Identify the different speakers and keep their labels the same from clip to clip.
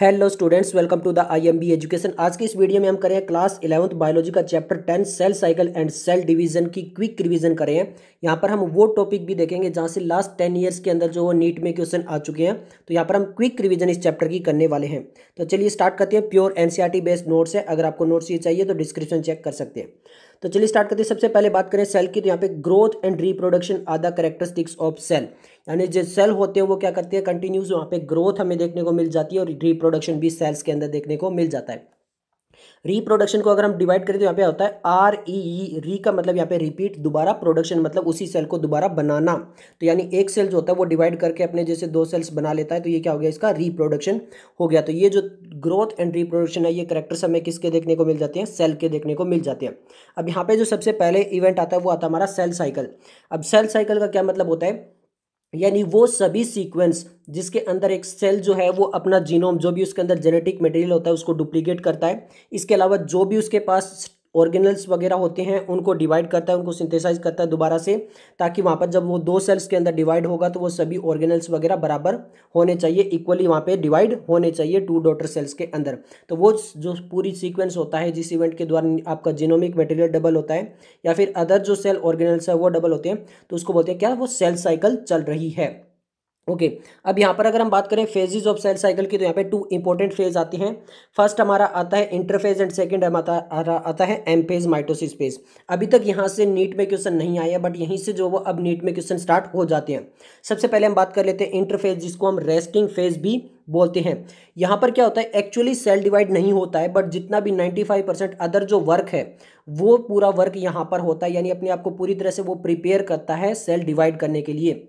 Speaker 1: Hello students, welcome to the IMB education. आज की इस वीडियो में हम करें क्लास 11th बायोलॉजी का chapter 10 cell cycle and cell division की क्विक रिवीजन करें। यहाँ पर हम वो टॉपिक भी देखेंगे जहाँ से लास्ट 10 ईयर्स के अंदर जो नीट में क्वेश्चन आ चुके हैं। तो यहाँ पर हम क्विक रिवीजन इस चैप्टर की करने वाले हैं। तो चलिए स्टार्ट करते हैं। प्योर एनसीईआरटी बेस्ड नोट्स है, अगर आपको नोट्स ये चाहिए तो डिस्क्रिप्शन चेक कर सकते हैं। तो चलिए स्टार्ट करते हैं। सबसे पहले बात करें सेल की, तो यहाँ पे growth and reproduction are the characteristics of cell. यानी जो सेल होते हैं वो क्या करते हैं, कंटिन्यूस वहाँ पे ग्रोथ हमें देखने को मिल जाती है और रिप्रोडक्शन भी सेल्स के अंदर देखने को मिल जाता है। रिप्रोडक्शन को अगर हम डिवाइड करें तो यहाँ पे होता है REE। री का मतलब यहाँ पे रिपीट, दोबारा, प्रोडक्शन मतलब उसी सेल को दोबारा बनाना। तो यानी एक सेल जो होता है वो डिवाइड करके अपने जैसे दो सेल्स बना लेता है, तो ये क्या हो गया, इसका रिप्रोडक्शन हो गया। तो ये जो ग्रोथ एंड रिप्रोडक्शन है ये कैरेक्टर्स हमें किसके देखने को मिल जाते हैं, सेल के देखने को मिल जाते हैं। अब यहाँ पे जो सबसे पहले इवेंट आता है वो आता है हमारा सेल साइकिल। अब सेल साइकिल का क्या मतलब होता है, यानी वो सभी सीक्वेंस जिसके अंदर एक सेल जो है वो अपना जीनोम, जो भी उसके अंदर जेनेटिक मटेरियल होता है उसको डुप्लीकेट करता है। इसके अलावा जो भी उसके पास ऑर्गेनल्स वगैरह होते हैं उनको डिवाइड करता है, उनको सिंथेसाइज करता है दोबारा से, ताकि वहाँ पर जब वो दो सेल्स के अंदर डिवाइड होगा तो वो सभी ऑर्गेनल्स वगैरह बराबर होने चाहिए, इक्वली वहाँ पे डिवाइड होने चाहिए टू डॉटर सेल्स के अंदर। तो वो जो पूरी सीक्वेंस होता है जिस इवेंट के द्वारा आपका जीनोमिक मटेरियल डबल होता है या फिर अदर जो सेल ऑर्गेनल्स है वो डबल होते हैं, तो उसको बोलते हैं क्या, वो सेल साइकिल चल रही है। ओके अब यहाँ पर अगर हम बात करें फेजेस ऑफ सेल साइकिल की, तो यहाँ पे टू इंपॉर्टेंट फेज आते हैं। फर्स्ट हमारा आता है इंटरफेज एंड सेकंड आता है एम फेज, माइटोसिस फेज। अभी तक यहाँ से नीट में क्वेश्चन नहीं आया, बट यहीं से जो वो अब नीट में क्वेश्चन स्टार्ट हो जाते हैं। सबसे पहले हम बात कर लेते हैं इंटरफेज, जिसको हम रेस्टिंग फेज भी बोलते हैं। यहाँ पर क्या होता है, एक्चुअली सेल डिवाइड नहीं होता है, बट जितना भी 95% अदर जो वर्क है वो पूरा वर्क यहाँ पर होता है, यानी अपने आप को पूरी तरह से वो प्रिपेयर करता है सेल डिवाइड करने के लिए।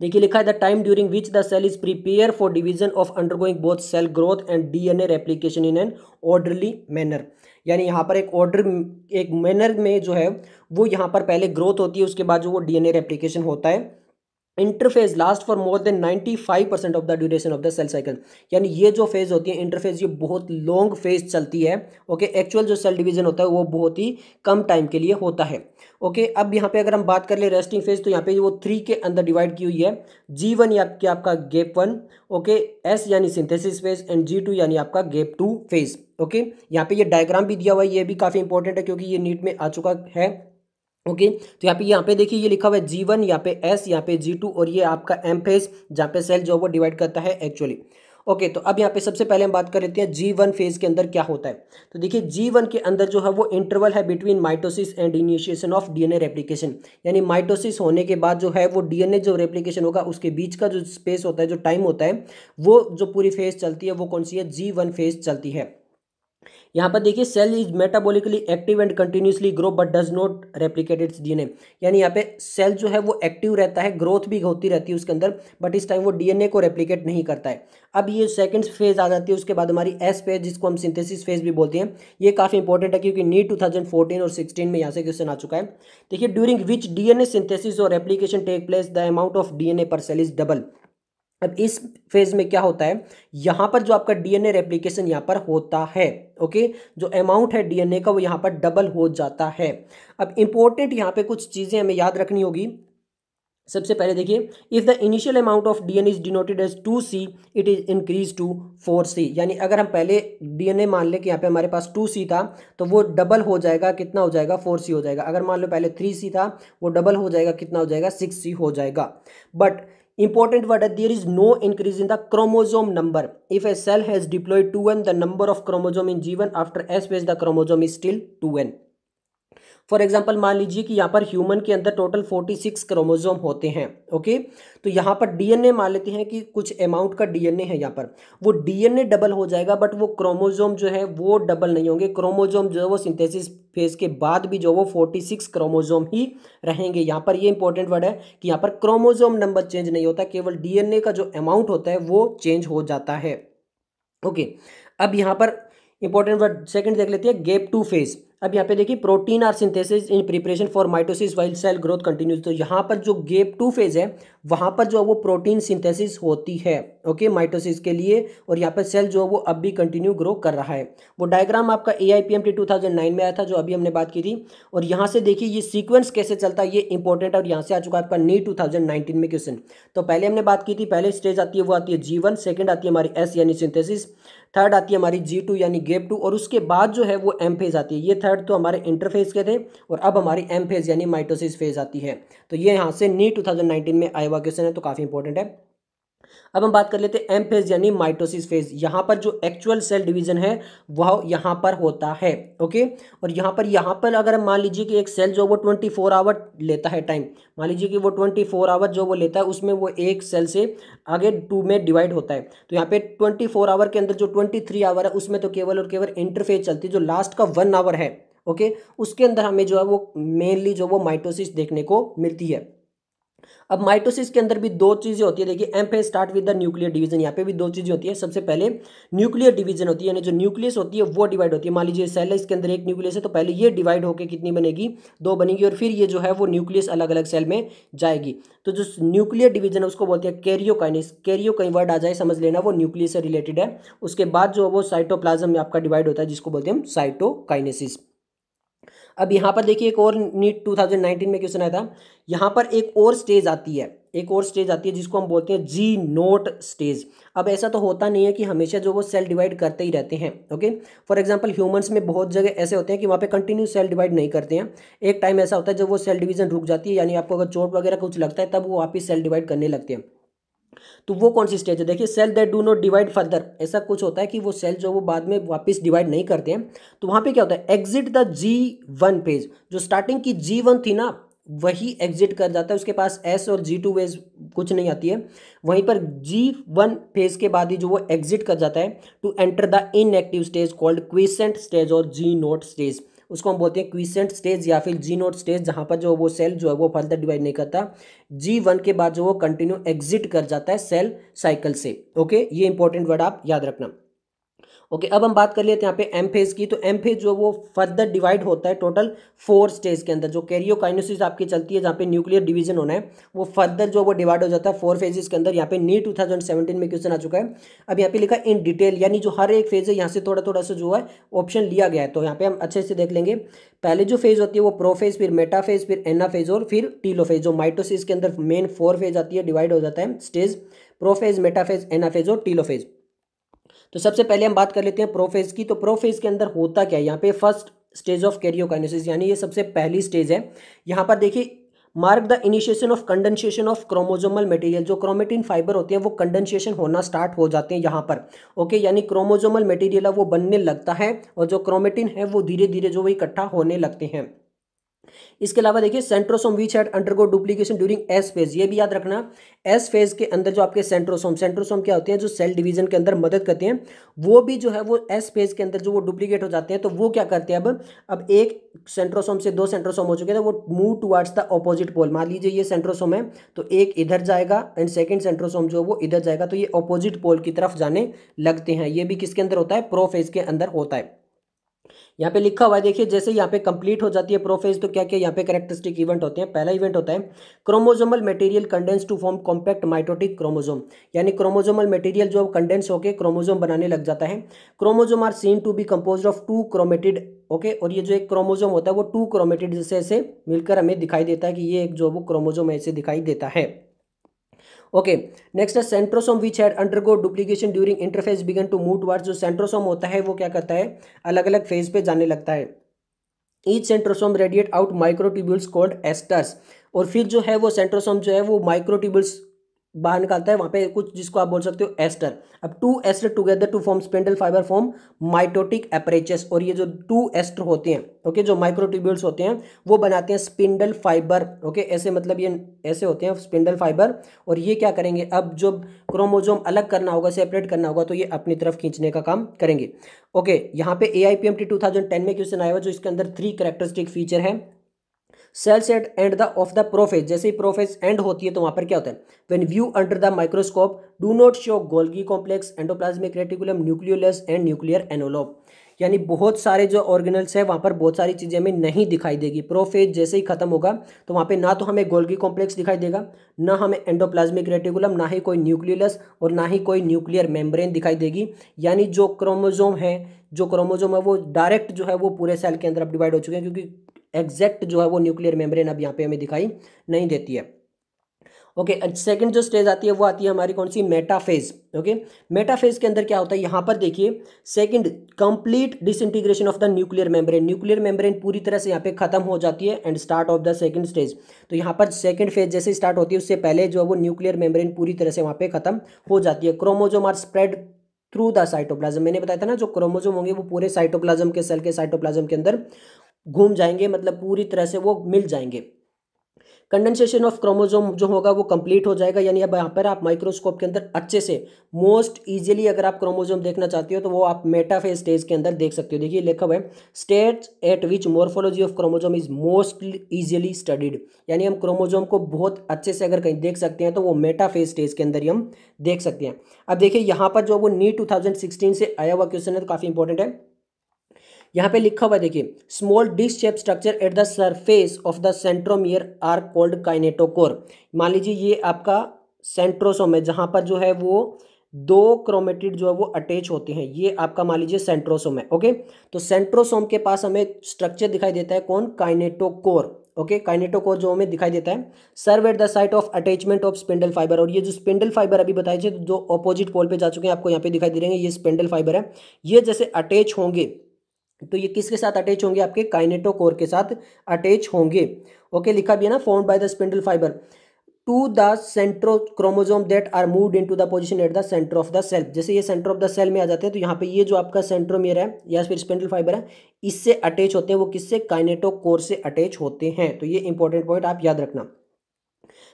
Speaker 1: देखिए लिखा है the time during which the cell is prepare for division of undergoing both cell growth and DNA replication in an orderly manner. यानी यहाँ पर एक मैनर में जो है वो यहाँ पर पहले ग्रोथ होती है, उसके बाद जो वो डीएनए रेप्लिकेशन होता है। Interphase last for more than 95% of the duration of the cell cycle. यानी ये जो फेज होती है इंटरफेज, ये बहुत लॉन्ग फेज चलती है। ओके एक्चुअल जो सेल डिवीजन होता है वो बहुत ही कम टाइम के लिए होता है। ओके अब यहाँ पे अगर हम बात कर ले रेस्टिंग फेज, तो यहाँ पे वो 3 के अंदर डिवाइड की हुई है। G1 या आपका गैप 1, ओके, S यानी सिंथेसिस फेज, एंड G2 यानी आपका गैप 2 फेज। ओके यहाँ पे ये डायग्राम भी दिया हुआ है, ये भी काफ़ी इंपॉर्टेंट है क्योंकि ये नीट में आ चुका है। ओके तो यहाँ पे देखिए ये लिखा हुआ है G1, यहाँ पे S, यहाँ पे G2, और ये आपका एम फेज जहाँ पे सेल जो वो डिवाइड करता है एक्चुअली। ओके तो अब यहाँ पे सबसे पहले हम बात कर लेते हैं G1 फेज के अंदर क्या होता है। तो देखिए G1 के अंदर जो है वो इंटरवल है between mitosis and initiation of DNA replication. यानी माइटोसिस होने के बाद जो है वो डीएनए जो रेप्लिकेशन होगा उसके बीच का जो स्पेस होता है, जो टाइम होता है, वो जो पूरी फेज चलती है वो कौन सी है, G1 फेज चलती है। यहाँ पर देखिए cell is metabolically active and continuously grow but does not replicate its DNA. यानी यहाँ पे सेल जो है वो एक्टिव रहता है, ग्रोथ भी होती रहती है उसके अंदर, बट इस टाइम वो डीएनए को रेप्लिकेट नहीं करता है। अब ये सेकंड फेज आ जाती है, उसके बाद हमारी एस फेज, जिसको हम सिंथेसिस फेज भी बोलते हैं। ये काफ़ी इंपॉर्टेंट है क्योंकि नीट 2014 और 16 में यहाँ से क्वेश्चन आ चुका है। देखिए ड्यूरिंग विच डीएनए सिंथेसिस और replication take place the amount of DNA per cell is double. अब इस फेज में क्या होता है, यहां पर जो आपका डीएनए रेप्लिकेशन यहां पर होता है, ओके, जो अमाउंट है डीएनए का वो यहां पर डबल हो जाता है। अब इंपॉर्टेंट यहां पे कुछ चीजें हमें याद रखनी होगी। सबसे पहले देखिए, if the initial amount of DNA is denoted as 2C, it is increase to 4C। यानी अगर हम पहले डीएनए मान लें कि यहाँ पे हमारे पास 2C था, तो वो डबल हो जाएगा, कितना हो जाएगा, 4C हो जाएगा। अगर मान लो पहले 3C था, वो डबल हो जाएगा, कितना हो जाएगा, 6C हो जाएगा। But important word, there is no increase in the chromosome number. If a cell has diploid 2n, the number of chromosome in G1 after S phase the chromosome is still 2n. For example मान लीजिए कि यहाँ पर human के अंदर total 46 chromosome होते हैं। Okay तो यहाँ पर डीएनए मान लेते हैं कि कुछ अमाउंट का डीएनए है, यहाँ पर वो डीएनए डबल हो जाएगा, बट वो क्रोमोजोम जो है वो डबल नहीं होंगे। क्रोमोजोम जो है वो सिंथेसिस फेज के बाद भी जो वो 46 क्रोमोजोम ही रहेंगे। यहाँ पर ये इंपॉर्टेंट वर्ड है कि यहाँ पर क्रोमोजोम नंबर चेंज नहीं होता, केवल डीएनए का जो अमाउंट होता है वो चेंज हो जाता है। ओके अब यहाँ पर इंपॉर्टेंट वर्ड सेकंड देख लेते हैं, गैप 2 फेज। अब यहाँ पे देखिए protein are synthesis in preparation for mitosis while cell growth continues. तो यहाँ पर जो गेप 2 फेज है वहाँ पर जो है वो प्रोटीन सिंथेसिस होती है ओके माइटोसिस के लिए, और यहाँ पर सेल जो है वो अब भी कंटिन्यू ग्रो कर रहा है। वो डायग्राम आपका AIPMT 2009 में आया था जो अभी हमने बात की थी। और यहाँ से देखिए ये सीक्वेंस कैसे चलता है ये इंपॉर्टेंट है, और यहाँ से आ चुका है आपका नीट 2019 में क्वेश्चन। तो पहले हमने बात की थी, पहले स्टेज आती है वो आती है G1, सेकेंड आती है हमारी S यानी सिंथेसिस, थर्ड आती है हमारी G2 यानी गेप 2, और उसके बाद जो है वो M फेज आती है। ये थर्ड तो हमारे इंटरफेज के थे, और अब हमारी M फेज यानी माइटोसिस फेज आती है। तो ये यहाँ से नीट 2019 में आया हुआ क्वेश्चन है, तो काफ़ी इंपॉर्टेंट है। अब हम बात कर लेते हैं M फेज यानी माइटोसिस फेज। यहाँ पर जो एक्चुअल सेल डिवीजन है वह यहाँ पर होता है ओके। और यहाँ पर अगर हम मान लीजिए कि एक सेल जो वो 24 आवर लेता है टाइम, मान लीजिए कि वो 24 आवर जो वो लेता है उसमें वो एक सेल से आगे 2 में डिवाइड होता है। तो यहाँ पे 24 आवर के अंदर जो 23 आवर है उसमें तो केवल और केवल इंटरफेज चलती है। जो लास्ट का 1 आवर है ओके, उसके अंदर हमें जो है वो मेनली जो वो माइटोसिस देखने को मिलती है। अब माइटोसिस के अंदर भी दो चीजें होती है, देखिए एम पे start with the nuclear division. यहाँ पे भी दो चीजें होती है। सबसे पहले न्यूक्लियर डिवीजन होती है, यानी जो न्यूक्लियस होती है वो डिवाइड होती है। मान लीजिए सेल है, इसके अंदर एक न्यूक्लियस है, तो पहले ये डिवाइड होकर कितनी बनेगी, 2 बनेगी, और फिर ये जो है वो न्यूक्लियस अलग अलग सेल में जाएगी। तो जो न्यूक्लियर डिवीजन है उसको बोलते हैं कैरियोकाइनेसिस। कैरियो कहीं वर्ड आ जाए समझ लेना, वो न्यूक्लियस से रिलेटेड है। उसके बाद जो वो साइटोप्लाज्म में आपका डिवाइड होता है जिसको बोलते हैं हम साइटोकाइनेसिस। अब यहाँ पर देखिए एक और नीट 2019 में क्वेश्चन आया था। यहाँ पर एक और स्टेज आती है, एक और स्टेज आती है जिसको हम बोलते हैं जी नोट स्टेज। अब ऐसा तो होता नहीं है कि हमेशा जो वो सेल डिवाइड करते ही रहते हैं ओके। फॉर एग्जांपल ह्यूमंस में बहुत जगह ऐसे होते हैं कि वहाँ पे कंटिन्यू सेल डिवाइड नहीं करते हैं। एक टाइम ऐसा होता है जब वो सेल डिवीजन रुक जाती है, यानी आपको अगर चोट वगैरह कुछ लगता है तब वो वापस सेल डिवाइड करने लगते हैं। तो वो कौन सी स्टेज है, देखिए cell that do not divide further. ऐसा कुछ होता है कि वो सेल जो वो बाद में वापस डिवाइड नहीं करते हैं। तो वहाँ पे क्या होता है, एग्जिट द G1 पेज। जो स्टार्टिंग की G1 थी ना वही एग्जिट कर जाता है, उसके पास S और G2 वेज कुछ नहीं आती है। वहीं पर G1 फेज के बाद ही जो वो एग्जिट कर जाता है to enter the inactive stage called quiescent stage और G नोट स्टेज। उसको हम बोलते हैं क्विसेंट स्टेज या फिर जी नोट स्टेज, जहाँ पर जो वो सेल जो है वो फर्दर डिवाइड नहीं करता। G1 के बाद जो वो कंटिन्यू एग्जिट कर जाता है सेल साइकिल से ओके। ये इंपॉर्टेंट वर्ड आप याद रखना ओके। अब हम बात कर लेते हैं यहाँ पे एम फेज की। तो एम फेज जो वो फर्दर डिवाइड होता है टोटल 4 स्टेज के अंदर। जो कैरियोकाइनेसिस आपकी चलती है जहाँ पे न्यूक्लियर डिवीजन होना है, वो फर्दर जो वो डिवाइड हो जाता है 4 फेजेस के अंदर। यहाँ पे नीट 2017 में क्वेश्चन आ चुका है। अब यहाँ पे लिखा इन डिटेल, यानी जो हर एक फेज है यहाँ से थोड़ा थोड़ा सा जो है ऑप्शन लिया गया है। तो यहाँ पे हम अच्छे से देख लेंगे। पहले जो फेज होती है वो प्रोफेज, फिर मेटाफेज, फिर एनाफेज और फिर टीलोफेज। जो माइटोसिस के अंदर मेन 4 फेज आती है, डिवाइड हो जाता है स्टेज, प्रोफेज, मेटाफेज, एनाफेज और टीलोफेज। तो सबसे पहले हम बात कर लेते हैं प्रोफेज की। तो प्रोफेज के अंदर होता क्या है, यहाँ पे फर्स्ट स्टेज ऑफ कैरियोकाइनेसिस, यानी ये सबसे पहली स्टेज है। यहाँ पर देखिए mark the initiation of condensation of chromosomal material. जो क्रोमेटिन फाइबर होते हैं वो कंडेंसेशन होना स्टार्ट हो जाते हैं यहाँ पर ओके, यानी क्रोमोजोमल मटेरियल है वो बनने लगता है, और जो क्रोमेटिन है वो धीरे धीरे जो वो इकट्ठा होने लगते हैं। इसके अलावा देखिए centrosome which had undergo duplication during S phase. ये भी याद रखना, एस फेज के अंदर जो आपके सेंट्रोसोम क्या होते हैं, जो सेल डिवीजन के अंदर मदद करते हैं, वो भी जो है वो एस फेज के अंदर जो वो डुप्लीकेट हो जाते हैं। तो वो क्या करते हैं, अब एक सेंट्रोसोम से 2 सेंट्रोसोम हो चुके हैं, तो वो move towards the opposite pole. मान लीजिए ये सेंट्रोसोम है तो एक इधर जाएगा एंड सेकेंड सेंट्रोसोम जो वो इधर जाएगा, तो ये ऑपोजिट पोल की तरफ जाने लगते हैं। ये भी किसके अंदर होता है, प्रोफेज के अंदर होता है। यहाँ पे लिखा हुआ है देखिए, जैसे यहाँ पे कंप्लीट हो जाती है प्रोफेज तो क्या क्या यहाँ पे कैरेक्टरिस्टिक इवेंट होते हैं। पहला इवेंट होता है chromosomal material condense to form compact mitotic chromosome, यानी क्रोमोजोमल मटेरियल जो कंडेंस होकर क्रोमोजोम बनाने लग जाता है। Chromosome are seen to be composed of 2 chromatid okay. और ये जो एक क्रोमोजोम होता है वो 2 क्रोमेटिड जैसे ऐसे मिलकर हमें दिखाई देता है कि ये एक जो वो क्रोमोजोम ऐसे दिखाई देता है ओके। नेक्स्ट है centrosome which had undergo duplication during interphase began to move towards. जो सेंट्रोसोम होता है वो क्या करता है, अलग अलग फेज पे जाने लगता है। Each centrosome radiate out microtubules called asters. और फिर जो है वो सेंट्रोसोम जो है वो माइक्रोट्यूब्यूल्स बाहर निकालता है, वहाँ पे कुछ जिसको आप बोल सकते हो एस्टर। अब 2 aster together to form spindle fibre form mitotic apparatus. और ये जो 2 एस्टर होते हैं ओके, जो माइक्रोट्यूब्यूल्स होते हैं वो बनाते हैं स्पिंडल फाइबर ओके। ऐसे मतलब ये ऐसे होते हैं स्पिंडल फाइबर। और ये क्या करेंगे, अब जो क्रोमोजोम अलग करना होगा, सेपरेट करना होगा, तो ये अपनी तरफ खींचने का काम करेंगे ओके। यहाँ पे AIPMT 2010 में क्वेश्चन आया हुआ जो इसके अंदर 3 कैरेक्टरिस्टिक फीचर है। Cells at end the of the prophase, जैसे ही प्रोफेज एंड होती है तो वहाँ पर क्या होता है, when view under the microscope do not show Golgi complex, endoplasmic reticulum, nucleolus and nuclear envelope. यानी बहुत सारे जो ऑर्गेनल्स है वहाँ पर बहुत सारी चीज़ें हमें नहीं दिखाई देगी। प्रोफेज जैसे ही खत्म होगा तो वहाँ पे ना तो हमें गोल्गी कॉम्प्लेक्स दिखाई देगा, ना हमें एंडोप्लाज्मिक रेटिकुलम, ना ही कोई न्यूक्लियोलस और ना ही कोई न्यूक्लियर मेम्ब्रेन दिखाई देगी। यानी जो क्रोमोजोम है वो डायरेक्ट जो है वो पूरे सेल के अंदर अब डिवाइड हो चुके हैं, क्योंकि एग्जैक्ट जो है वो न्यूक्लियर मेम्ब्रेन अब यहाँ पे हमें दिखाई नहीं देती है। ओके, सेकंड जो स्टेज आती है वो आती है हमारी कौन सी, मेटाफेज। ओके, मेटाफेज के अंदर क्या होता है, यहाँ पर देखिए second complete disintegration of the nuclear membrane, nuclear membrane पूरी तरह से यहाँ पे खत्म हो जाती है and start of the second stage. तो यहाँ पर सेकंड फेज जैसे स्टार्ट होती है उससे पहले जो है वो न्यूक्लियर मेम्ब्रेन पूरी तरह से वहाँ पे खत्म हो जाती है। Chromosome are spread through the cytoplasm, मैंने बताया था ना जो क्रोमोजोम होंगे वो पूरे साइटोप्लाज्म के सेल के साइटोप्लाज्म के अंदर घूम जाएंगे, मतलब पूरी तरह से वो मिल जाएंगे। कंडेंसेशन ऑफ क्रोमोजोम जो होगा वो कंप्लीट हो जाएगा, यानी अब यहाँ पर आप माइक्रोस्कोप के अंदर अच्छे से मोस्ट इजीली अगर आप क्रोमोजोम देखना चाहते हो तो वो आप मेटाफेज स्टेज के अंदर देख सकते हो। देखिए लिखा हुआ है stage eight which morphology of chromosome is most easily studied, यानी हम क्रोमोजोम को बहुत अच्छे से अगर कहीं देख सकते हैं तो वो मेटाफेज स्टेज के अंदर ही हम देख सकते हैं। अब देखिए यहाँ पर जो वो नीट 2016 से आया हुआ क्वेश्चन है तो काफ़ी इंपॉर्टेंट है। यहाँ पे लिखा हुआ है देखिए small dish shape structure at the surface of the centromere are called kinetochore. मान लीजिए ये आपका सेंट्रोसोम है जहाँ पर जो है वो दो क्रोमेटिड जो है वो अटैच होते हैं, ये आपका मान लीजिए सेंट्रोसोम है। ओके, तो सेंट्रोसोम के पास हमें स्ट्रक्चर दिखाई देता है कौन, काइनेटोकोर। ओके, काइनेटोकोर जो हमें दिखाई देता है serve at the site of attachment of spindle fibre, और ये जो स्पिंडल फाइबर अभी बताए थे जो ऑपोजिट पोल पे जा चुके हैं आपको यहाँ पे दिखाई दे रहे हैं, ये स्पिंडल फाइबर है। ये जैसे अटैच होंगे तो ये किसके साथ अटैच होंगे, आपके काइनेटोकोर के साथ अटैच होंगे। ओके, लिखा भी है ना formed by the spindle fibre to the centro chromosome that are moved into the position at the centre of the cell. जैसे ये सेंटर ऑफ द सेल में आ जाते हैं तो यहाँ पे ये जो आपका सेंट्रोमियर है या फिर स्पिंडल फाइबर है इससे अटैच होते हैं, वो किससे, काइनेटोकोर से अटैच होते हैं। तो ये इंपॉर्टेंट पॉइंट आप याद रखना।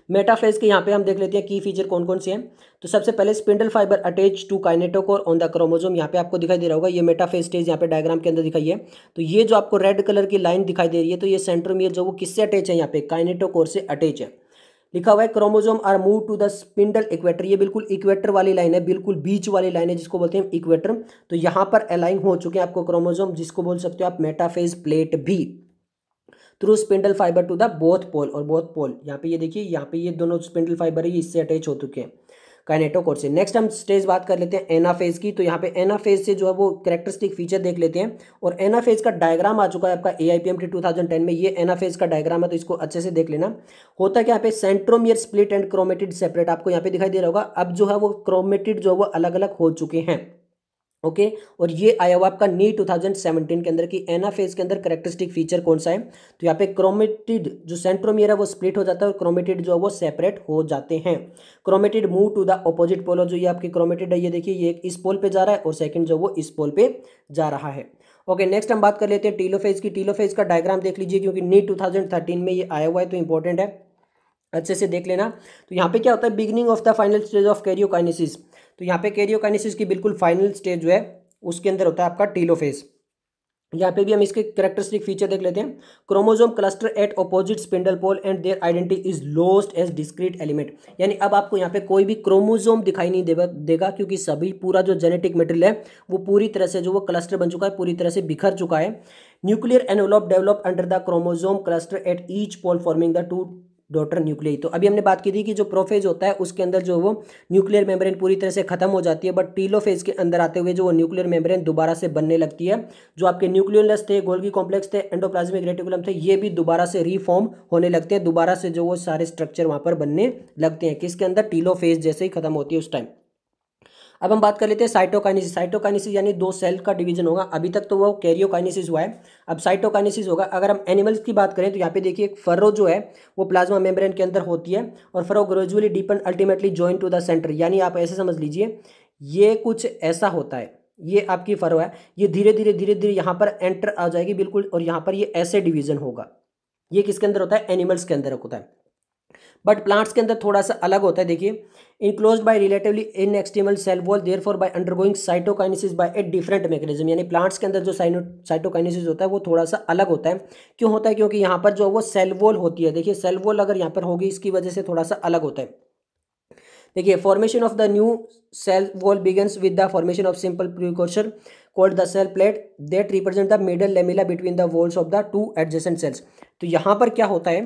Speaker 1: मेटाफेज के यहाँ पे हम देख लेते हैं की फीचर कौन कौन से हैं। तो सबसे पहले spindle fibre attach to kinetochore on the chromosome, यहाँ पे आपको दिखाई दे रहा होगा ये मेटाफेज स्टेज यहाँ पे डायग्राम के अंदर दिखाई है। तो ये जो आपको रेड कलर की लाइन दिखाई दे रही है तो ये सेंट्रोमियर जो वो किससे अटैच है, यहाँ पे काइनेटोकोर से अटैच है। लिखा हुआ है chromosome are move to the spindle equator, ये बिल्कुल इक्वेटर वाली लाइन है, बिल्कुल बीच वाली लाइन है जिसको बोलते हैं इक्वेटर। तो यहाँ पर अलाइन हो चुके हैं आपको क्रोमोजोम, जिसको बोल सकते हो आप मेटाफेज प्लेट भी, through spindle fibre to the both pole, और बोथ पोल यहाँ पे ये देखिए यहाँ पे ये दोनों स्पिंडल फाइबर है ये इससे अटैच हो चुके हैं काइनेटोकोर से। नेक्स्ट हम स्टेज बात कर लेते हैं एनाफेज की। तो यहाँ पे एनाफेज से जो है वो कैरेक्टरिस्टिक फीचर देख लेते हैं, और एनाफेज का डायग्राम आ चुका है आपका AIPMT 2010 में, ये एनाफेज का डायग्राम है तो इसको अच्छे से देख लेना। होता क्या यहाँ पे centromere split and chromatid separate, आपको यहाँ पे दिखाई दे रहा होगा। अब जो है वो क्रोमेटिड जो है वो अलग अलग हो चुके हैं। ओके, और ये आया हुआ आपका नीट 2017 के अंदर की एनाफेज के अंदर कैरेक्टरिस्टिक फीचर कौन सा है, तो यहाँ पे क्रोमेटिड जो सेंट्रोमियर है वो स्प्लिट हो जाता है और क्रोमेटिड जो है वो सेपरेट हो जाते हैं। Chromatid move to the opposite pole, जो ये आपकी क्रोमेटिड है ये देखिए ये इस पोल पे जा रहा है और सेकंड जो वो इस पोल पे जा रहा है। ओके, नेक्स्ट हम बात कर लेते हैं टीलोफेज की। टीलोफेज का डायग्राम देख लीजिए क्योंकि नीट 2013 में ये आया हुआ है तो इंपॉर्टेंट है, अच्छे से देख लेना। तो यहाँ पे क्या होता है, beginning of the final stage of karyokinesis. तो यहाँ पे कैरियोकाइनेसिस की बिल्कुल फाइनल स्टेज जो है उसके अंदर होता है आपका टीलोफेज। यहाँ पे भी हम इसके कैरेक्टरिस्टिक फीचर देख लेते हैं। Chromosome cluster at opposite spindle pole and their identity is lost as discrete element, यानी अब आपको यहाँ पे कोई भी क्रोमोसोम दिखाई नहीं देगा क्योंकि सभी पूरा जो जेनेटिक मटेरियल है वो पूरी तरह से जो वो क्लस्टर बन चुका है, पूरी तरह से बिखर चुका है। Nuclear envelope develop under the chromosome cluster at each pole forming the two daughter nuclei. तो अभी हमने बात की थी कि जो प्रोफेज होता है उसके अंदर जो वो न्यूक्लियर मेम्ब्रेन पूरी तरह से खत्म हो जाती है, बट टीलोफेज के अंदर आते हुए जो वो न्यूक्लियर मेम्ब्रेन दोबारा से बनने लगती है। जो आपके न्यूक्लियोलस थे, गोल्गी कॉम्प्लेक्स थे, एंडोप्लाज्मिक रेटिकुलम थे, ये भी दोबारा से रीफॉर्म होने लगते हैं, दोबारा से जो वो सारे स्ट्रक्चर वहाँ पर बनने लगते हैं किसके अंदर, टीलोफेज जैसे ही खत्म होती है उस टाइम। अब हम बात कर लेते हैं साइटोकाइनेसिस। साइटोकाइनेसिस यानी दो सेल का डिवीजन होगा, अभी तक तो वो कैरियोकाइनेसिस हुआ है, अब साइटोकाइनेसिस होगा। अगर हम एनिमल्स की बात करें तो यहाँ पे देखिए फरो जो है वो प्लाज्मा मेम्ब्रेन के अंदर होती है और furrow gradually deepen ultimately join to the centre, यानी आप ऐसे समझ लीजिए ये कुछ ऐसा होता है, ये आपकी फरो है, ये धीरे धीरे यहाँ पर एंटर आ जाएगी बिल्कुल, और यहाँ पर ये ऐसे डिवीजन होगा। ये किसके अंदर होता है, एनिमल्स के अंदर होता है। बट प्लांट्स के अंदर थोड़ा सा अलग होता है। देखिए, enclosed by relatively inextensible cell wall therefore by undergoing cytokinesis by a different mechanism, यानी प्लांट्स के अंदर जो साइटोकाइनेसिस होता है वो थोड़ा सा अलग होता है। क्यों होता है? क्योंकि यहाँ पर जो वो सेल वॉल होती है, देखिए सेल वॉल अगर यहाँ पर होगी इसकी वजह से थोड़ा सा अलग होता है। देखिए, formation of the new cell wall begins with the formation of simple precursor called the cell plate that represent the middle lamella between the walls of the two adjacent cells. तो यहाँ पर क्या होता है,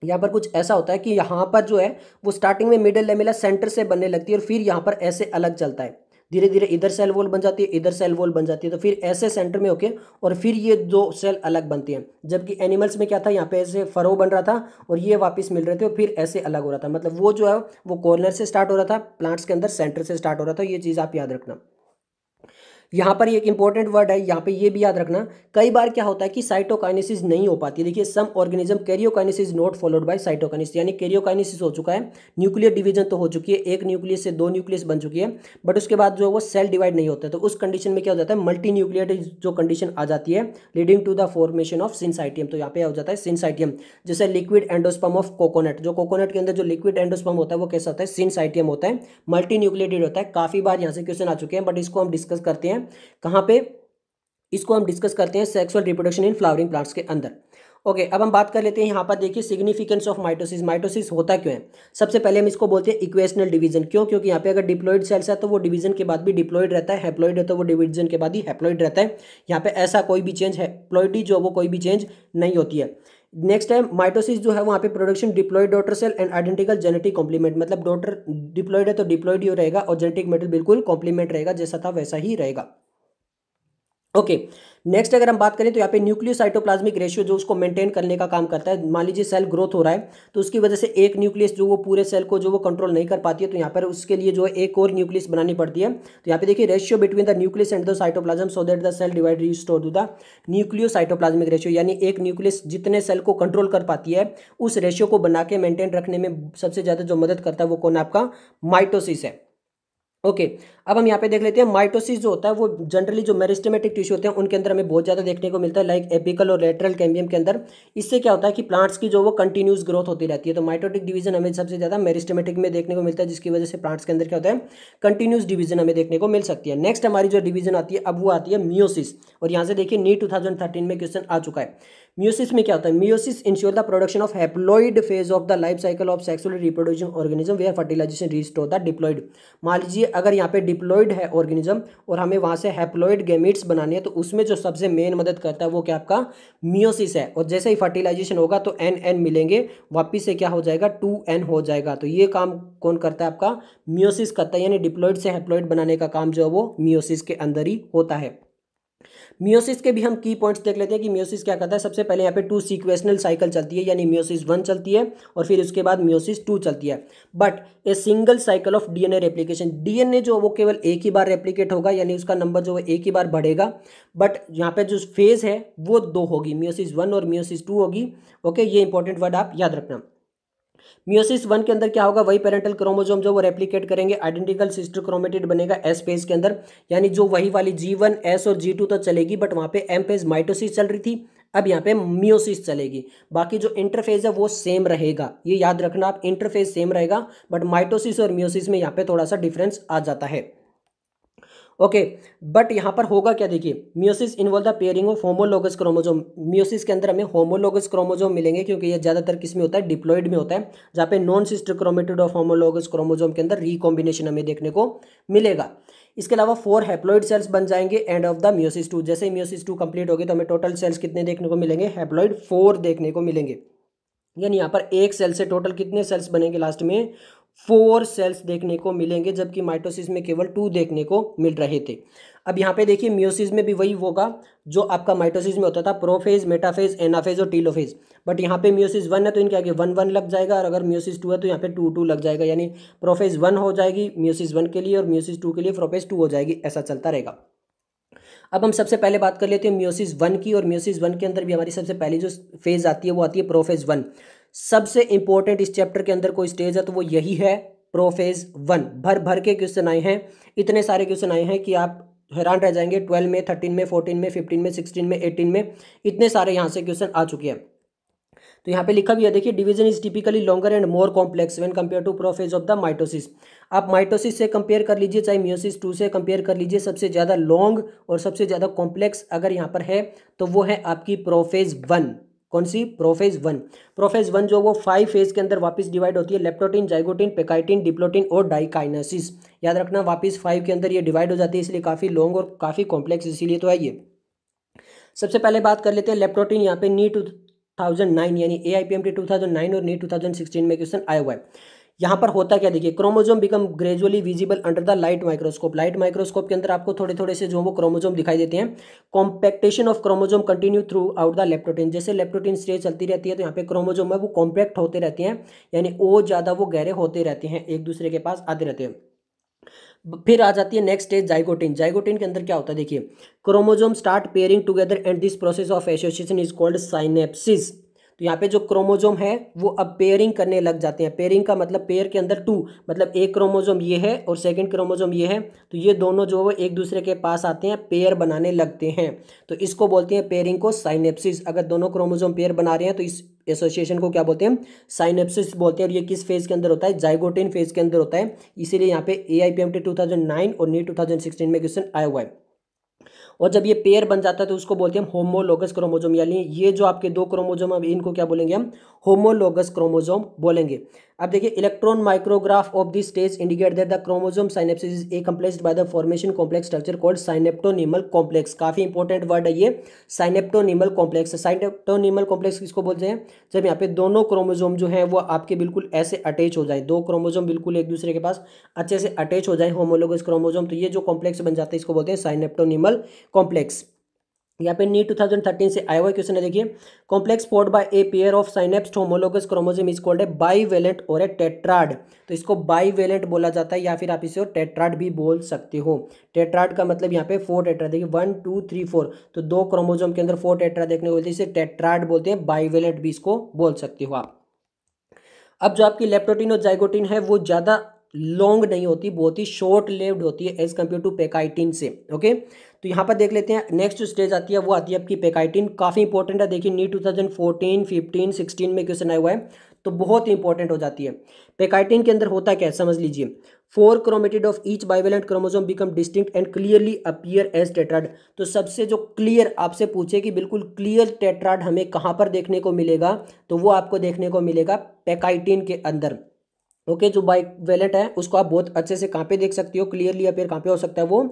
Speaker 1: यहाँ पर कुछ ऐसा होता है कि यहाँ पर जो है वो स्टार्टिंग में मिडल लेमिला सेंटर से बनने लगती है और फिर यहाँ पर ऐसे अलग चलता है, धीरे धीरे इधर सेल वॉल बन जाती है, इधर सेल वॉल बन जाती है, तो फिर ऐसे सेंटर में होके और फिर ये दो सेल अलग बनती हैं। जबकि एनिमल्स में क्या था, यहाँ पे ऐसे फरो बन रहा था और ये वापस मिल रहे थे और फिर ऐसे अलग हो रहा था। मतलब वो जो है वो कॉर्नर से स्टार्ट हो रहा था, प्लांट्स के अंदर सेंटर से स्टार्ट हो रहा था। ये चीज़ आप याद रखना। यहाँ पर एक इंपॉर्टेंट वर्ड है, यहाँ पे ये भी याद रखना, कई बार क्या होता है कि साइटोकाइनेसिस नहीं हो पाती। देखिए, some organism karyokinesis not followed by cytokinesis, यानी कैरियोकाइनेसिस हो चुका है, न्यूक्लियर डिवीजन तो हो चुकी है, एक न्यूक्लियस से दो न्यूक्लियस बन चुकी है, बट उसके बाद जो है वो सेल डिवाइड नहीं होता है। तो उस कंडीशन में क्या हो जाता है, मल्टी न्यूक्लियर जो कंडीशन आ जाती है leading to the formation of syncytium. तो यहाँ पे हो जाता है सिंसाइटियम। जैसे लिक्विड एंडोस्पर्म ऑफ कोकोनट, जो कोकोनट के अंदर जो लिक्विड एंडोस्पर्म होता है वो कैसा होता है, सिंसाइटियम होता है, मल्टी न्यूक्लिएटेड होता है। काफी बार यहाँ से क्वेश्चन आ चुके हैं, बट इसको हम डिस्कस करते हैं कहाँ पे, इसको हम डिस्कस करते हैं sexual reproduction in flowering plants के अंदर। ओके, अब हम बात कर लेते हैं यहाँ पर। देखिए, सिग्निफिकेंस ऑफ माइटोसिस। माइटोसिस होता क्यों है? सबसे पहले हम इसको बोलते हैं इक्वेशनल डिवीजन। क्यों? क्योंकि यहाँ पे अगर डिप्लॉइड सेल्स है तो वो डिवीजन के बाद भी डिप्लॉइड रहता है, हैप्लॉइड है तो वो डिवीजन के बाद ही हैप्लॉइड रहता है। यहाँ पे ऐसा कोई भी चेंज, हैप्लॉइडी जो वो कोई भी चेंज नहीं होती है। नेक्स्ट है माइटोसिस, जो है वहाँ पे production diploid daughter cell and identical genetic complement, मतलब डॉटर डिप्लॉइड है तो डिप्लॉइड ही रहेगा और जेनेटिक मेटेरियल बिल्कुल कॉम्प्लीमेंट रहेगा, जैसा था वैसा ही रहेगा। ओके, नेक्स्ट अगर हम बात करें तो यहाँ पे न्यूक्लियोसाइटोप्लाज्मिक रेशियो जो उसको मेंटेन करने का काम करता है। मान लीजिए सेल ग्रोथ हो रहा है तो उसकी वजह से एक न्यूक्लियस जो वो पूरे सेल को जो वो कंट्रोल नहीं कर पाती है, तो यहाँ पर उसके लिए जो है एक और न्यूक्लियस बनानी पड़ती है। तो यहाँ पे देखिए, ratio between the nucleus and the cytoplasm so that the cell divide restore to the nucleocytoplasmic ratio, यानी एक न्यूक्लियस जितने सेल को कंट्रोल कर पाती है उस रेशियो को बना के मेंटेन रखने में सबसे ज्यादा जो मदद करता है वो कौन, आपका माइटोसिस है। ओके, अब हम यहाँ पे देख लेते हैं माइटोसिस जो होता है वो जनरली जो मेरिस्टेमेटिक टिश्यू होते हैं उनके अंदर हमें बहुत ज़्यादा देखने को मिलता है, लाइक एपिकल और लेटरल कैम्बियम के अंदर। इससे क्या होता है कि प्लांट्स की जो वो कंटिन्यूस ग्रोथ होती रहती है। तो माइटोटिक डिवीजन हमें सबसे ज़्यादा मेरिस्टेमेटिक में देखने को मिलता है, जिसकी वजह से प्लांट्स के अंदर क्या होता है, कंटिन्यूस डिवीजन हमें देखने को मिल सकती है। नेक्स्ट हमारी जो डिवीजन आती है अब वो आती है मियोसिस, और यहाँ से देखिए नीट 2013 में क्वेश्चन आ चुका है। मियोसिस में क्या होता है, meiosis ensure the production of haploid phase of the life cycle of sexually reproducing organism where fertilization restore the diploid. मान लीजिए अगर यहाँ पे डिप्लॉइड है ऑर्गेनिज्म और हमें वहाँ से हैप्लॉइड गैमीट्स बनाने हैं, तो उसमें जो सबसे मेन मदद करता है वो क्या, आपका मियोसिस है। और जैसे ही फर्टिलाइजेशन होगा तो एन मिलेंगे, वापिस से क्या हो जाएगा, 2n हो जाएगा। तो ये काम कौन करता है, आपका मियोसिस करता है, यानी डिप्लॉइड से हैप्लॉइड बनाने का काम जो है वो मियोसिस के अंदर ही होता है। मियोसिस के भी हम की पॉइंट्स देख लेते हैं कि मियोसिस क्या करता है। सबसे पहले यहाँ पे 2 सीक्वेशनल साइकिल चलती है, यानी मियोसिस 1 चलती है और फिर उसके बाद मियोसिस 2 चलती है। But a single cycle of DNA replication, DNA जो वो केवल एक ही बार रेप्लिकेट होगा, यानी उसका नंबर जो है एक ही बार बढ़ेगा। बट यहाँ पे जो फेज है वो 2 होगी, मियोसिस 1 और मियोसिस 2 होगी। ओके, ये इंपॉर्टेंट वर्ड आप याद रखना। मियोसिस 1 के अंदर क्या होगा, वही पेरेंटल क्रोमोसोम जो वो रेप्लिकेट करेंगे, आइडेंटिकल सिस्टर क्रोमेटिड बनेगा एस पेज के अंदर, यानी जो वही वाली G1 S और G2 तो चलेगी, बट वहाँ पे एम पेज माइटोसिस चल रही थी, अब यहाँ पे मियोसिस चलेगी। बाकी जो इंटरफेज है वो सेम रहेगा, ये याद रखना आप, इंटरफेज सेम रहेगा, बट माइटोसिस और मियोसिस में यहाँ पे थोड़ा सा डिफरेंस आ जाता है। ओके, बट यहाँ पर होगा क्या, देखिए meiosis involve the pairing of homologous chromosome. Meiosis के अंदर हमें होमोलोगस क्रोमोसोम मिलेंगे, क्योंकि ये ज़्यादातर किस में होता है, डिप्लॉइड में होता है, जहाँ पे non sister chromatid of homologous chromosome के अंदर रिकॉम्बिनेशन हमें देखने को मिलेगा। इसके अलावा 4 हैप्लॉइड सेल्स बन जाएंगे एंड ऑफ द मियोसिस 2। जैसे ही मियोसिस 2 कंप्लीट होगी तो हमें टोटल सेल्स कितने देखने को मिलेंगे, हैप्लॉइड 4 देखने को मिलेंगे। यानी यहाँ पर एक सेल से टोटल कितने सेल्स बनेंगे, लास्ट में 4 सेल्स देखने को मिलेंगे, जबकि माइटोसिस में केवल 2 देखने को मिल रहे थे। अब यहाँ पे देखिए मियोसिस में भी वही होगा जो आपका माइटोसिस में होता था, प्रोफेज, मेटाफेज, एनाफेज और टीलोफेज। बट यहाँ पे मियोसिस 1 है तो इनके आगे 1 लग जाएगा, और अगर मियोसिस 2 है तो यहाँ पे 2 लग जाएगा, यानी प्रोफेज 1 हो जाएगी मियोसिस 1 के लिए और मियोसिस 2 के लिए प्रोफेज 2 हो जाएगी, ऐसा चलता रहेगा। अब हम सबसे पहले बात कर लेते हैं मियोसिस 1 की, और मियोसिस 1 के अंदर भी हमारी सबसे पहली जो फेज आती है वो आती है प्रोफेज 1। सबसे इंपॉर्टेंट इस चैप्टर के अंदर कोई स्टेज है तो वो यही है, प्रोफेज 1। भर भर के क्वेश्चन आए हैं, इतने सारे क्वेश्चन आए हैं कि आप हैरान रह जाएंगे। 12 में, 13 में, 14 में, 15 में, 16 में, 18 में, इतने सारे यहाँ से क्वेश्चन आ चुके हैं। तो यहाँ पे लिखा भी है, देखिए division is typically longer and more complex when compare to prophase of the mitosis. आप माइटोसिस से कंपेयर कर लीजिए, चाहे मियोसिस 2 से कंपेयर कर लीजिए, सबसे ज़्यादा लॉन्ग और सबसे ज़्यादा कॉम्प्लेक्स अगर यहाँ पर है तो वो है आपकी प्रोफेज 1। कौन सी? प्रोफेज 1। प्रोफेज 1 जो वो 5 फेज के अंदर वापस डिवाइड होती है, लेप्टोटीन, जाइगोटीन, पेकाइटिन, डिप्लोटीन और डाइकाइनेसिस। याद रखना वापस 5 के अंदर ये डिवाइड हो जाती है, इसलिए काफ़ी लॉन्ग और काफ़ी कॉम्प्लेक्स इसीलिए तो है ये। सबसे पहले बात कर लेते हैं लेप्टोटीन। यहाँ पे नी 2009 यानी AIPMT 2009 और नी 2016 में क्वेश्चन आया हुआ है। यहाँ पर होता क्या, देखिए chromosome become gradually visible under the light microscope. Light microscope के अंदर आपको थोड़े थोड़े से जो वो क्रोमोजोम दिखाई देते हैं। Compaction of chromosome continue throughout the leptotene. जैसे लेप्टोटीन स्टेज चलती रहती है तो यहाँ पे क्रोमोजोम है वो कॉम्पैक्ट होते रहते हैं, यानी और ज़्यादा वो गहरे होते रहते हैं, एक दूसरे के पास आते रहते हैं। फिर आ जाती है नेक्स्ट स्टेज जाइगोटीन। जाइगोटीन के अंदर क्या होता है, देखिए chromosome start pairing together and this process of association is called synapsis. तो यहाँ पे जो क्रोमोजोम है वो अब पेयरिंग करने लग जाते हैं। पेयरिंग का मतलब पेयर के अंदर 2, मतलब एक क्रोमोजोम ये है और सेकंड क्रोमोजोम ये है, तो ये दोनों जो है एक दूसरे के पास आते हैं, पेयर बनाने लगते हैं, तो इसको बोलते हैं पेयरिंग को साइनेप्सिस। अगर दोनों क्रोमोजोम पेयर बना रहे हैं तो इस एसोसिएशन को क्या बोलते हैं? साइनेप्सिस बोलते हैं। और ये किस फेज के अंदर होता है? जाइगोटीन फेज के अंदर होता है। इसीलिए यहाँ पे AIPMT 2009 और नी 2016 में क्वेश्चन आया हुआ है। और जब ये पेयर बन जाता है तो उसको बोलते हैं हम होमोलोगस क्रोमोजोम, यानी ये जो आपके दो क्रोमोजोम अब इनको क्या बोलेंगे हम? होमोलोगस क्रोमोजोम बोलेंगे। अब देखिए electron micrograph of this stage indicate that the chromosome synapsis is accomplished by the formation complex structure called synaptonemal complex. काफी इंपॉर्टेंट वर्ड है ये साइनेप्टोनीमल कॉम्प्लेक्स। साइनेप्टोनीमल कॉम्प्लेक्स किसको बोलते हैं? जब यहाँ पे दोनों क्रोमोजोम जो है वो आपके बिल्कुल ऐसे अटैच हो जाए, दो क्रोमोजोम बिल्कुल एक दूसरे के पास अच्छे से अटैच हो जाए, होमोलोगस क्रोमोजोम, तो ये जो कॉम्प्लेक्स बन जाता है इसको बोलते हैं साइनेप्टोनीमल कॉम्प्लेक्स। यहाँ पे नी 2013 से आया हुआ क्वेश्चन है, देखिए complex formed by a pair of synapsed homologous chromosome is called a bivalent और ए टेट्राड। तो इसको बाईवेलेंट बोला जाता है या फिर आप इसे टेट्राड भी बोल सकते हो। टेट्राड का मतलब यहाँ पे 4 टेट्रा, देखिए 1 2 3 4, तो दो क्रोमोसोम के अंदर 4 टेट्रा देखने को मिलती है, इसे टेट्राड बोलते हैं, बाईवेलेंट भी इसको बोल सकते हो आप। अब जो आपकी लेप्टोटीन और जाइगोटीन है वो ज़्यादा लॉन्ग नहीं होती, बहुत ही शॉर्ट लिव्ड होती है एज कम्पेयर टू पेकाइटिन से। ओके, तो यहाँ पर देख लेते हैं नेक्स्ट स्टेज आती है, वो आती है आपकी पेकाइटिन। काफ़ी इंपॉर्टेंट है, देखिए नी 2014 15 16 में क्वेश्चन आया हुआ है, तो बहुत ही इंपॉर्टेंट हो जाती है। पेकाइटिन के अंदर होता क्या है समझ लीजिए। 4 chromatid of each bivalent chromosome become distinct and clearly appear as tetrad. तो सबसे जो क्लियर आपसे पूछे कि बिल्कुल क्लियर टेट्राड हमें कहाँ पर देखने को मिलेगा, तो वो आपको देखने को मिलेगा पेकाइटिन के अंदर। ओके, जो बाइवेलेंट है उसको आप बहुत अच्छे से कहाँ पे देख सकते हो, क्लियरली अपीयर कहाँ पे हो सकता है, वो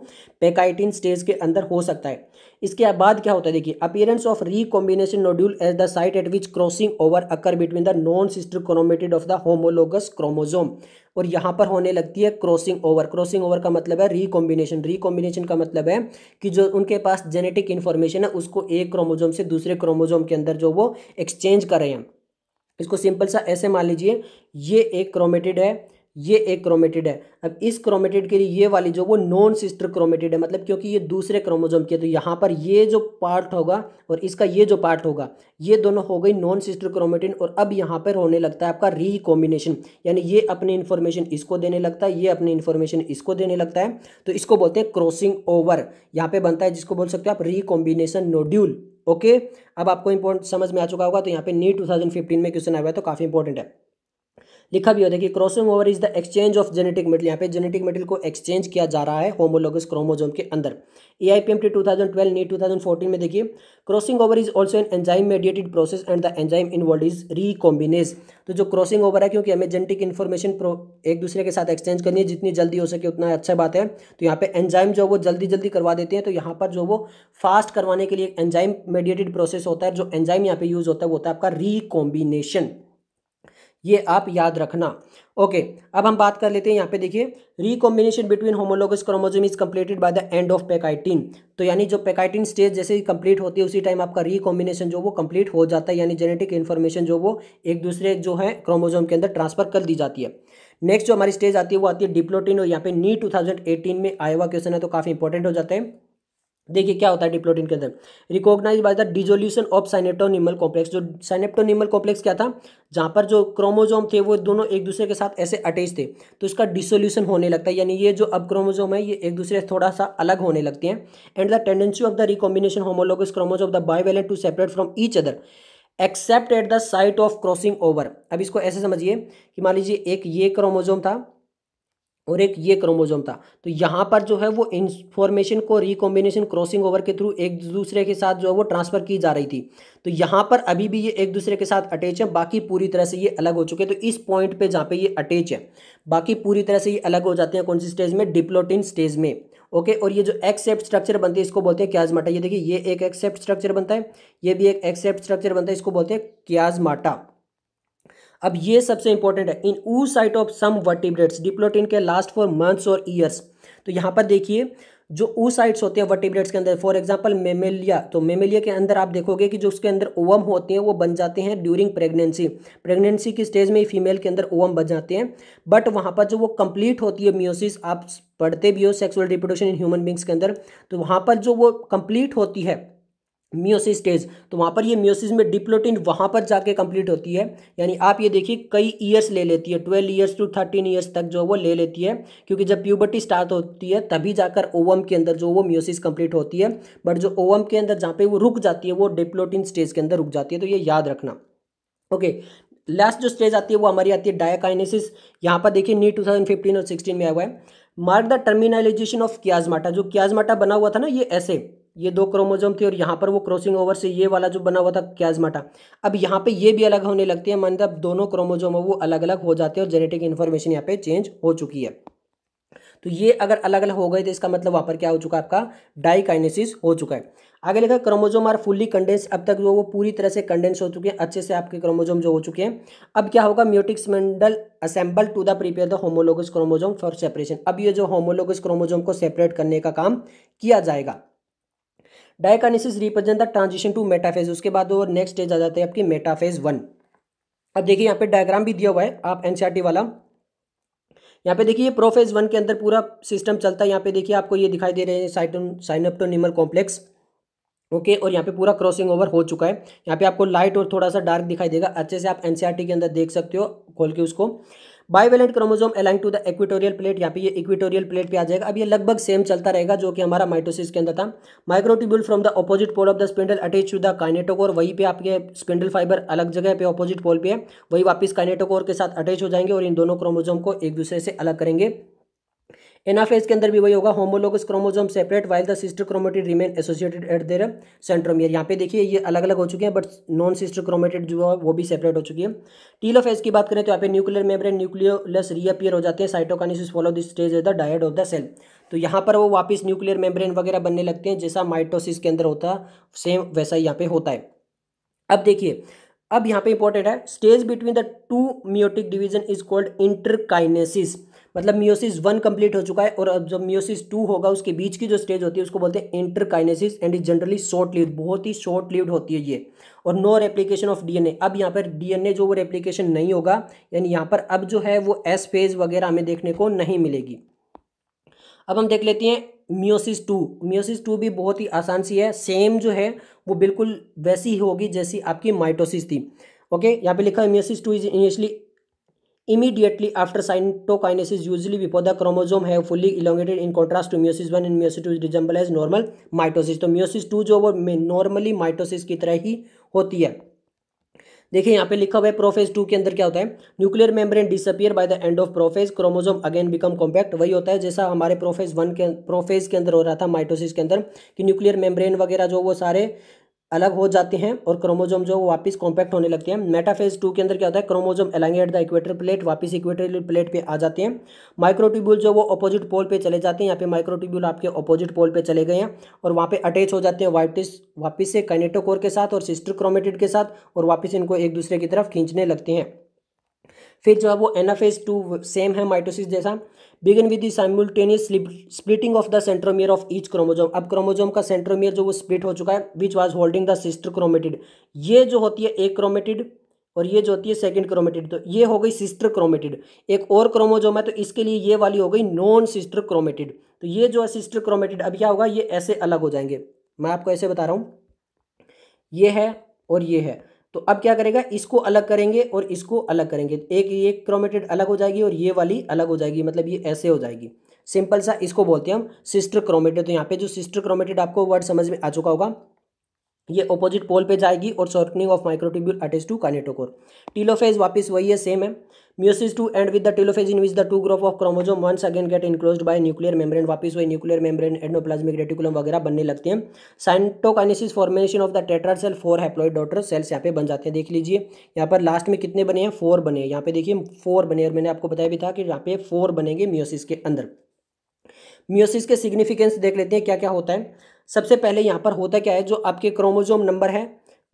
Speaker 1: पेकाइटिन स्टेज के अंदर हो सकता है। इसके बाद क्या होता है, देखिए appearance of recombination nodule as the site at which crossing over occur between the non sister chromatid of the homologous chromosome. और यहाँ पर होने लगती है क्रॉसिंग ओवर। क्रॉसिंग ओवर का मतलब है रिकॉम्बिनेशन। रिकॉम्बिनेशन का मतलब है कि जो उनके पास जेनेटिक इन्फॉर्मेशन है उसको एक क्रोमोसोम से दूसरे क्रोमोसोम के अंदर जो वो एक्सचेंज कर रहे हैं। इसको सिंपल सा ऐसे मान लीजिए, ये एक क्रोमेटिड है, ये एक क्रोमेटिड है। अब इस क्रोमेटिड के लिए ये वाली जो वो नॉन सिस्टर क्रोमेटिड है, मतलब क्योंकि ये दूसरे क्रोमोसोम की है, तो यहाँ पर ये जो पार्ट होगा और इसका ये जो पार्ट होगा, ये दोनों हो गई नॉन सिस्टर क्रोमेटिन। और अब यहाँ पर होने लगता है आपका रिकॉम्बिनेशन, यानी ये अपनी इन्फॉर्मेशन इसको देने लगता है, ये अपनी इन्फॉर्मेशन इसको देने लगता है, तो इसको बोलते हैं क्रॉसिंग ओवर। यहाँ पे बनता है जिसको बोल सकते हो आप रिकॉम्बिनेशन नोड्यूल। ओके, अब आपको इंपॉर्टेंट समझ में आ चुका होगा। तो यहाँ पे नी 2015 में क्वेश्चन आया हुआ है, तो काफी इंपॉर्टेंट है। लिखा भी हो, देखिए crossing over is the exchange of genetic material. यहाँ पे जेनेटिक मेटेरियल को एक्सचेंज किया जा रहा है होमोलोगस क्रोमोसोम के अंदर। AIPMT 2012 नी 2014 में देखिए crossing over is also an enzyme mediated process and the enzyme involve is recombinase. तो जो क्रॉसिंग ओवर है, क्योंकि हमें जेनेटिक इन्फॉर्मेशन एक दूसरे के साथ एक्सचेंज करनी है, जितनी जल्दी हो सके उतना अच्छा बात है। तो यहाँ पे एंजाइम जो वो जल्दी जल्दी करवा देते हैं, तो यहाँ पर जो वो फास्ट करवाने के लिए एंजाइम मेडिएटेड प्रोसेस होता है। जो एंजाइम यहाँ पे यूज होता है वो होता है आपका रिकॉम्बिनेशन, ये आप याद रखना। ओके, अब हम बात कर लेते हैं यहाँ पे, देखिए recombination between homologous chromosome is completed by the end of pachytene. तो यानी जो पेकाइटिन स्टेज जैसे ही कंप्लीट होती है उसी टाइम आपका रिकॉम्बिनेशन जो वो कंप्लीट हो जाता है, यानी जेनेटिक इन्फॉर्मेशन जो वो एक दूसरे जो है क्रोमोसोम के अंदर ट्रांसफर कर दी जाती है। नेक्स्ट जो हमारी स्टेज आती है वो आती है डिप्लोटीन, और यहाँ पे नी 2018 में आया हुआ क्वेश्चन है, तो काफी इंपॉर्टेंट हो जाता है। देखिए क्या होता है डिप्लोटीन के अंदर, recognise by the dissolution of synaptonemal complex. जो साइनेप्टोनीमल कॉम्प्लेक्स क्या था, जहाँ पर जो क्रोमोसोम थे वो दोनों एक दूसरे के साथ ऐसे अटैच थे, तो इसका डिसोल्यूशन होने लगता है, यानी ये जो अब क्रोमोसोम है ये एक दूसरे से थोड़ा सा अलग होने लगते हैं। And the tendency of the recombination homologous chromosome of the bivalent to separate from each other except at the site of crossing over. अब इसको ऐसे समझिए कि मान लीजिए एक ये क्रोमोजोम था और एक ये क्रोमोजोम था, तो यहाँ पर जो है वो इंफॉर्मेशन को रिकॉम्बिनेशन क्रॉसिंग ओवर के थ्रू एक दूसरे के साथ जो है वो ट्रांसफर की जा रही थी। तो यहाँ पर अभी भी ये एक दूसरे के साथ अटैच है, बाकी पूरी तरह से ये अलग हो चुके हैं। तो इस पॉइंट पे जहाँ पे ये अटैच है, बाकी पूरी तरह से ये अलग हो जाते हैं। कौन सी स्टेज में? डिप्लोटिन स्टेज में। ओके, और ये जो एक्स शेप्ड स्ट्रक्चर बनती है इसको बोलते हैं क्याजमाटा। ये देखिए, ये एक एक्स शेप्ड स्ट्रक्चर बनता है, ये भी एक एक्स शेप्ड स्ट्रक्चर बनता है, इसको बोलते हैं क्याजमाटा। अब ये सबसे इंपॉर्टेंट है, in oocyte of some vertebrates diplotene के लास्ट फॉर मंथ्स और ईयर्स। तो यहाँ पर देखिए जो ऊ साइट्स होते हैं वर्टिब्रेट्स के अंदर, फॉर एग्जांपल मेमेलिया, तो मेमेलिया के अंदर आप देखोगे कि जो उसके अंदर ओवम होते हैं वो बन जाते हैं ड्यूरिंग प्रेगनेंसी। प्रेगनेंसी की स्टेज में फीमेल के अंदर ओवम बन जाते हैं, बट वहाँ पर जो वो कंप्लीट होती है मियोसिस, आप पढ़ते भी हो sexual reproduction in human beings के अंदर, तो वहाँ पर जो वो कंप्लीट होती है मियोसिस स्टेज, तो वहाँ पर ये मियोसिस में डिप्लोटिन वहाँ पर जाके कंप्लीट होती है। यानी आप ये देखिए कई ईयर्स ले लेती है, 12 ईयर्स टू 13 ईयर्स तक जो वो ले लेती है, क्योंकि जब प्यूबर्टी स्टार्ट होती है तभी जाकर ओवम के अंदर जो वो मियोसिस कंप्लीट होती है। बट जो ओवम के अंदर जहाँ पे वो रुक जाती है वो डिप्लोटिन स्टेज के अंदर रुक जाती है, तो ये याद रखना। ओके, लास्ट जो स्टेज आती है वो हमारी आती है डायकाइनेसिस। यहाँ पर देखिए नीट 2015 और 16 में आया हुआ है। Mark the terminalisation of chiasmata. जो क्याजमाटा बना हुआ था ना, ये ऐसे, ये दो क्रोमोजोम थे और यहाँ पर वो क्रॉसिंग ओवर से ये वाला जो बना हुआ था क्याजमाटा, अब यहाँ पे ये भी अलग होने लगती है, मतलब दोनों क्रोमोजोम वो अलग अलग हो जाते हैं और जेनेटिक इन्फॉर्मेशन यहाँ पे चेंज हो चुकी है। तो ये अगर अलग अलग हो गए तो इसका मतलब वहाँ पर क्या हो चुका है? आपका डाइकाइनेसिस हो चुका है। आगे लिखा क्रोमोजोम आर फुल्ली कंडेंस। अब तक जो वो पूरी तरह से कंडेंस हो चुके हैं, अच्छे से आपके क्रोमोजोम जो हो चुके हैं। अब क्या होगा? Meiotic spindle assemble to the prepare the homologous chromosome for separation. अब ये जो होमोलोगस क्रोमोजोम को सेपरेट करने का काम किया जाएगा। Diakinesis represent the transition to metaphase. उसके बाद और नेक्स्ट स्टेज आ जाते हैं आपकी मेटाफेज 1। अब देखिए यहाँ पे डायग्राम भी दिया हुआ है, आप एनसीईआरटी वाला। यहाँ पे देखिए प्रोफेज 1 के अंदर पूरा सिस्टम चलता है। यहाँ पे देखिए आपको ये दिखाई दे रहे हैं साइनेप्टोनिमल कॉम्प्लेक्स। ओके, और यहाँ पे पूरा क्रॉसिंग ओवर हो चुका है। यहाँ पे आपको लाइट और थोड़ा सा डार्क दिखाई देगा, अच्छे से आप एनसीईआरटी के अंदर देख सकते हो खोल के उसको। Bivalent chromosome align to the equatorial plate. यहाँ पे ये इक्वेटोरियल प्लेट पे आ जाएगा। अब ये लगभग सेम चलता रहेगा जो कि हमारा माइटोसिस के अंदर था। Microtubule from the opposite pole of the spindle attach to the kinetochore. वहीं पे आपके स्पिंडल फाइबर अलग जगह पे ऑपोजिट पोल पे है, वही वापस काइनेटोकोर के साथ अटैच हो जाएंगे और इन दोनों क्रोमोसोम को एक दूसरे से अलग करेंगे। एनाफेज के अंदर भी वही होगा, homologous chromosome separate while the sister chromatid remain associated eight there centromere. यहाँ पे देखिए ये अलग अलग हो चुके हैं, बट नॉन सिस्टर क्रोमेटिड जो है वो भी सेपरेट हो चुकी है। टीलोफेज की बात करें तो यहाँ पे न्यूक्लियर मेम्ब्रेन न्यूक्लियोलस रीअपियर हो जाते हैं। Cytokinesis follow this stage as the dyad of the cell. तो यहाँ पर वो वापस न्यूक्लियर मेम्ब्रेन वगैरह बनने लगते हैं, जैसा माइटोसिस के अंदर होता है सेम वैसा ही यहाँ पे होता है। अब देखिए, अब यहाँ पे इंपॉर्टेंट है, stage between the two meiotic division is called interkinesis. मतलब मियोसिस 1 कंप्लीट हो चुका है और अब जब मियोसिस 2 होगा उसके बीच की जो स्टेज होती है उसको बोलते हैं interkinesis and is generally short lived. बहुत ही शॉर्ट लिव्ड होती है ये। और नो रेप्लिकेशन ऑफ डीएनए। अब यहाँ पर डीएनए जो वो रेप्लिकेशन नहीं होगा, यानी यहाँ पर अब जो है वो एस फेज वगैरह हमें देखने को नहीं मिलेगी। अब हम देख लेते हैं मियोसिस 2। मियोसिस 2 भी बहुत ही आसान सी है, सेम जो है वो बिल्कुल वैसी ही होगी जैसी आपकी माइटोसिस थी। ओके, यहाँ पे लिखा है meiosis 2 is initially immediately after cytokinesis usually before the chromosome have fully elongated in contrast to meiosis 1 and meiosis 2 is resemble as normal mitosis। तो meiosis 2 जो वो नॉर्मली माइटोसिस की तरह ही होती है। देखिए यहाँ पे लिखा हुआ है प्रोफेज 2 के अंदर क्या होता है, nuclear membrane disappear bye the end of prophase, chromosome again become compact. वही होता है जैसा हमारे प्रोफेज के अंदर हो रहा था माइटोसिस के अंदर, कि न्यूक्लियर मेम्ब्रेन वगैरह जो वो सारे अलग हो जाते हैं और क्रोमोसोम जो वापस कॉम्पैक्ट होने लगते हैं। मेटाफेज 2 के अंदर क्या होता है, chromosome aligning at the equator plate, वापस इक्वेटोरियल प्लेट पे आ जाते हैं। माइक्रोट्यूब्यूल जो वो अपोजिट पोल पे चले जाते हैं। यहाँ पे माइक्रोट्यूब्यूल आपके अपोजिट पोल पे चले गए हैं और वहाँ पे अटैच हो जाते हैं वापस से काइनेटोकोर के साथ और सिस्टर क्रोमेटिड के साथ, और वापस इनको एक दूसरे की तरफ खींचने लगते हैं। फिर जो है वो एनाफेज 2 सेम है माइटोसिस जैसा। Begin with the simultaneous splitting of the centromere of each chromosome. अब क्रोमोसोम का सेंट्रोमियर जो वो स्प्लिट हो चुका है, which was holding the sister chromatid. ये जो होती है एक क्रोमेटिड और ये जो होती है सेकंड क्रोमेटिड, तो ये हो गई सिस्टर क्रोमेटिड। एक और क्रोमोसोम है तो इसके लिए ये वाली हो गई नॉन सिस्टर क्रोमेटिड। तो ये जो है सिस्टर क्रोमेटिड, अब क्या होगा, ये ऐसे अलग हो जाएंगे। मैं आपको ऐसे बता रहा हूँ, ये है और ये है, तो अब क्या करेगा, इसको अलग करेंगे और इसको अलग करेंगे। एक ये क्रोमेटिड अलग हो जाएगी और ये वाली अलग हो जाएगी, मतलब ये ऐसे हो जाएगी। सिंपल सा, इसको बोलते हैं हम सिस्टर क्रोमेटिड। तो यहाँ पे जो सिस्टर क्रोमेटिड आपको वर्ड समझ में आ चुका होगा। ये ऑपोजिट पोल पे जाएगी और shortening of microtubule attach to kinetochore. Telophase वापस वही है, सेम है। Meiosis two end with the telophase in which the two group of chromosome once again get enclosed by nuclear membrane, वापस वही न्यूक्लियर मेम्ब्रेन, एंडोप्लाज्मिक रेटिकुलम वगैरह बनने लगते हैं। Cytokinesis formation of the tetra cell, 4 haploid daughter cells यहाँ पे बन जाते हैं। देख लीजिए यहाँ पर लास्ट में कितने बने हैं, 4 बने हैं। यहाँ पे देखिए 4 बने, और मैंने आपको बताया भी था कि यहाँ पे 4 बनेंगे म्यूसिस के अंदर। म्यूसिस के सिग्निफिकेंस देख लेते हैं क्या क्या होता है। सबसे पहले यहाँ पर होता क्या है, जो आपके क्रोमोसोम नंबर है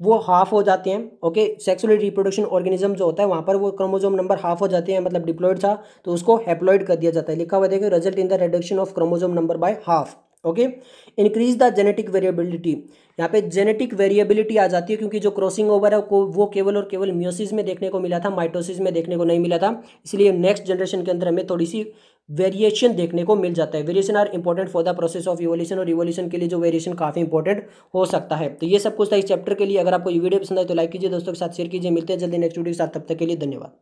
Speaker 1: वो हाफ हो जाते हैं। ओके, सेक्सुअली रिप्रोडक्शन ऑर्गेनिज्म जो होता है वहाँ पर वो क्रोमोसोम नंबर हाफ हो जाते हैं, मतलब डिप्लॉइड था तो उसको हैप्लॉइड कर दिया जाता है। लिखा हुआ देखिए, result in the reduction of chromosome number by half. Okay, increase the genetic variability, यहाँ पे जेनेटिक वेरिएबिलिटी आ जाती है क्योंकि जो क्रॉसिंग ओवर है वो केवल और केवल म्यूसिस में देखने को मिला था, माइटोसिस में देखने को नहीं मिला था। इसलिए नेक्स्ट जनरेशन के अंदर हमें थोड़ी सी वेरिएशन देखने को मिल जाता है। Variation are important for the process of evolution, और इवोल्यूशन के लिए जो वेरिएशन काफी इंपॉर्टेंट हो सकता है। तो ये सब कुछ था इस चैप्टर के लिए। अगर आपको ये वीडियो पसंद आए तो लाइक कीजिए, दोस्तों के साथ शेयर कीजिए। मिलते हैं जल्दी नेक्स्ट वीडियो के साथ, तब तक के लिए धन्यवाद।